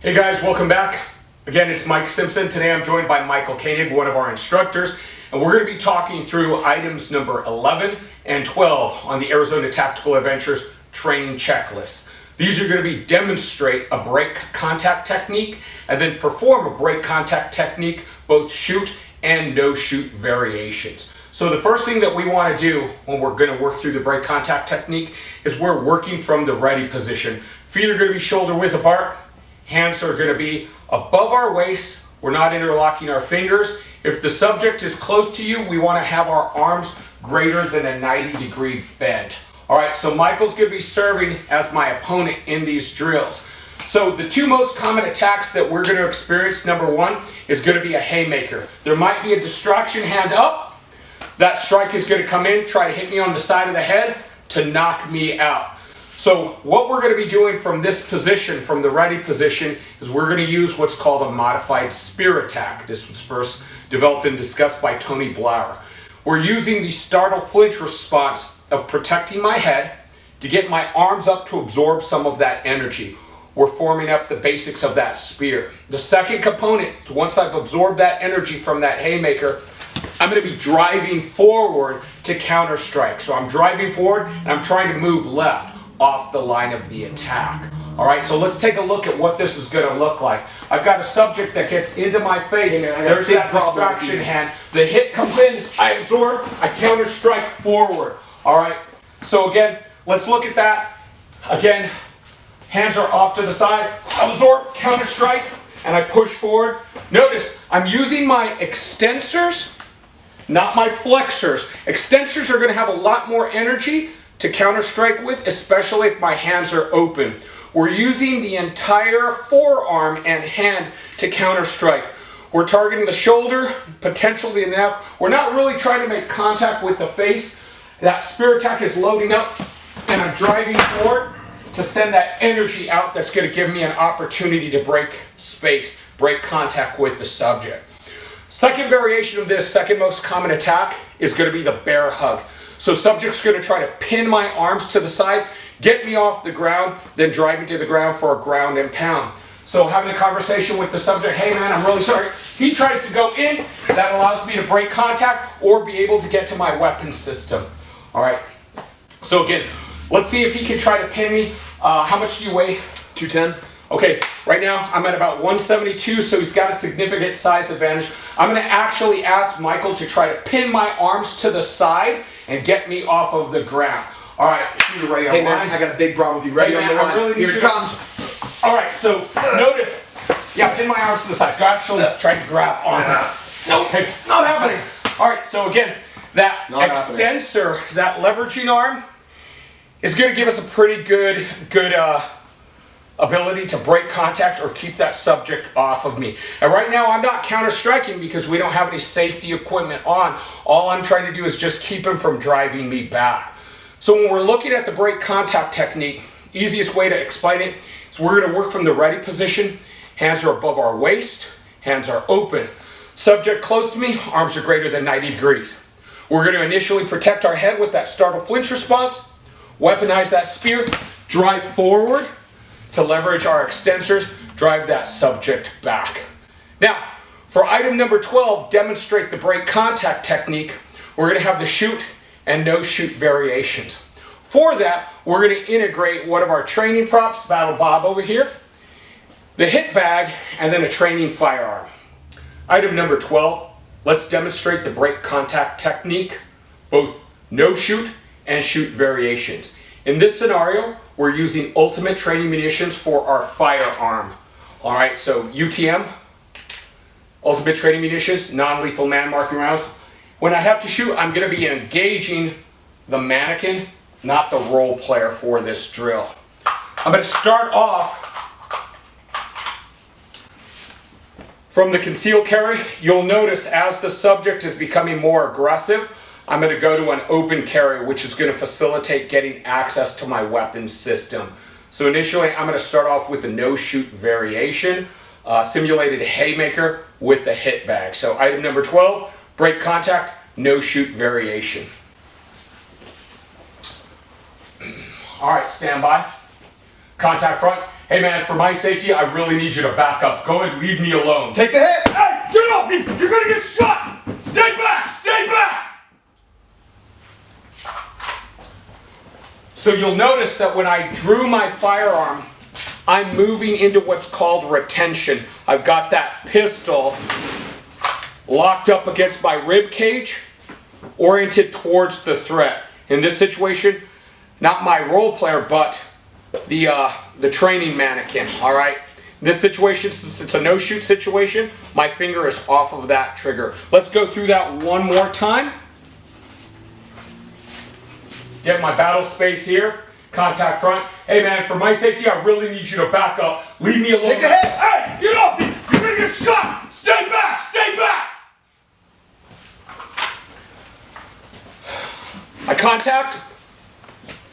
Hey guys, welcome back. Again, it's Mike Simpson. Today I'm joined by Michael Koenig, one of our instructors, and we're going to be talking through items number 11 and 12 on the Arizona Tactical Adventures training checklist. These are going to be demonstrate a break contact technique and then perform a break contact technique, both shoot and no shoot variations. So the first thing that we want to do when we're going to work through the break contact technique is we're working from the ready position. Feet are going to be shoulder width apart. Hands are going to be above our waist. We're not interlocking our fingers. If the subject is close to you, we want to have our arms greater than a 90-degree bend. All right, so Michael's going to be serving as my opponent in these drills. So the two most common attacks that we're going to experience, number one, is going to be a haymaker. There might be a distraction hand up. That strike is going to come in, try to hit me on the side of the head to knock me out. So what we're going to be doing from this position, from the ready position, is we're going to use what's called a modified spear attack. This was first developed and discussed by Tony Blauer. We're using the startle flinch response of protecting my head to get my arms up to absorb some of that energy. We're forming up the basics of that spear. The second component is once I've absorbed that energy from that haymaker, I'm going to be driving forward to counter strike. So I'm driving forward and I'm trying to move left off the line of the attack. All right, so let's take a look at what this is going to look like. I've got a subject that gets into my face. There's that distraction hand. The hit comes in, I absorb, I counter strike forward. All right, so again, let's look at that. Again, hands are off to the side, absorb, counter strike, and I push forward. Notice I'm using my extensors, not my flexors. Extensors are going to have a lot more energy to counter strike with, especially if my hands are open. We're using the entire forearm and hand to counter strike. We're targeting the shoulder, potentially the neck. We're not really trying to make contact with the face. That spear attack is loading up and I'm driving forward to send that energy out that's going to give me an opportunity to break space, break contact with the subject. Second variation of this, second most common attack, is going to be the bear hug. So subject's going to try to pin my arms to the side, get me off the ground, then drive me to the ground for a ground and pound. So having a conversation with the subject, hey man, I'm really sorry. He tries to go in, that allows me to break contact or be able to get to my weapon system. All right, so again, let's see if he can try to pin me. How much do you weigh? 210. Okay, right now I'm at about 172, so he's got a significant size advantage. I'm going to actually ask Michael to try to pin my arms to the side and get me off of the ground. All right, you're ready on the line. Hey man, I got a big problem with you. Ready on the line. Really Here it comes. All right, so notice, yeah, pin my arms to the side. Go actually try to grab on. Nope, Okay. not happening. All right, so again, that extensor, that leveraging arm, is going to give us a pretty good ability to break contact or keep that subject off of me. And right now I'm not counter striking because we don't have any safety equipment on. All I'm trying to do is just keep him from driving me back. So when we're looking at the break contact technique, easiest way to explain it is we're going to work from the ready position. Hands are above our waist, hands are open. Subject close to me, arms are greater than 90 degrees. We're going to initially protect our head with that startle flinch response, weaponize that spear, drive forward to leverage our extensors, drive that subject back. Now, for item number 12, demonstrate the break contact technique, we're going to have the shoot and no shoot variations. For that, we're going to integrate one of our training props, Battle Bob over here, the hit bag, and then a training firearm. Item number 12, let's demonstrate the break contact technique, both no shoot and shoot variations. In this scenario, we're using ultimate training munitions for our firearm. All right, so UTM, ultimate training munitions, non-lethal man-marking rounds. When I have to shoot, I'm going to be engaging the mannequin, not the role player for this drill. I'm going to start off from the concealed carry. You'll notice as the subject is becoming more aggressive, I'm going to go to an open carry, which is going to facilitate getting access to my weapon system. So initially, I'm going to start off with the no-shoot variation, simulated haymaker with the hit bag. So item number 12, break contact, no-shoot variation. All right, stand by. Contact front. Hey man, for my safety, I really need you to back up. Go and leave me alone. Take the hit! Hey, get off me! You're gonna get shot! Stay back! Stay back! So you'll notice that when I drew my firearm, I'm moving into what's called retention. I've got that pistol locked up against my rib cage, oriented towards the threat. In this situation, not my role player, but the training mannequin, all right? In this situation, since it's a no-shoot situation, my finger is off of that trigger. Let's go through that one more time. Get my battle space here. Contact front. Hey man, for my safety, I really need you to back up. Leave me alone. Take the hit! Hey, get off me! You're gonna get shot! Stay back! Stay back! I contact.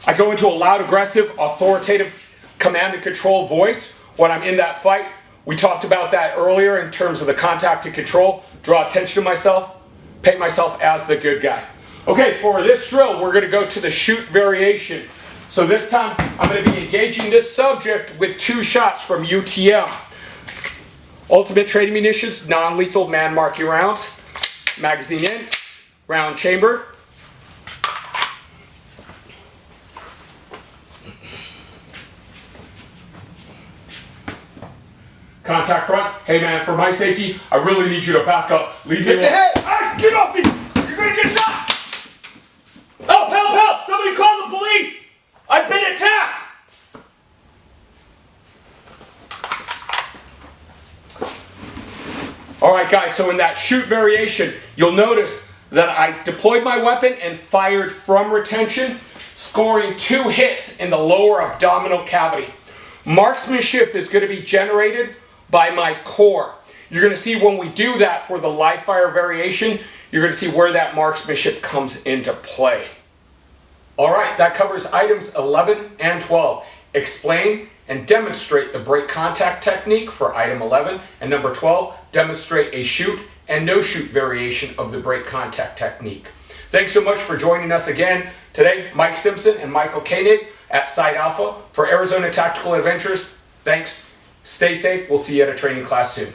I go into a loud, aggressive, authoritative command and control voice when I'm in that fight. We talked about that earlier in terms of the contact and control. Draw attention to myself. Paint myself as the good guy. Okay, for this drill, we're going to go to the shoot variation. So this time, I'm going to be engaging this subject with 2 shots from UTM. Ultimate Training Munitions, non-lethal man-marking rounds. Magazine in, round chambered. Contact front. Hey man, for my safety, I really need you to back up. Leave me Take the alone. hit! Hey, get off me! You're gonna get shot! Help, help, help! Somebody call the police! I've been attacked! Alright guys, so in that shoot variation, you'll notice that I deployed my weapon and fired from retention, scoring 2 hits in the lower abdominal cavity. Marksmanship is going to be generated by my core. You're going to see when we do that for the live fire variation, you're going to see where that marksmanship comes into play. All right, that covers items 11 and 12. Explain and demonstrate the break contact technique for item 11, and number 12, demonstrate a shoot and no shoot variation of the break contact technique. Thanks so much for joining us again today. Mike Simpson and Michael Koenig at Site Alpha for Arizona Tactical Adventures. Thanks. Stay safe. We'll see you at a training class soon.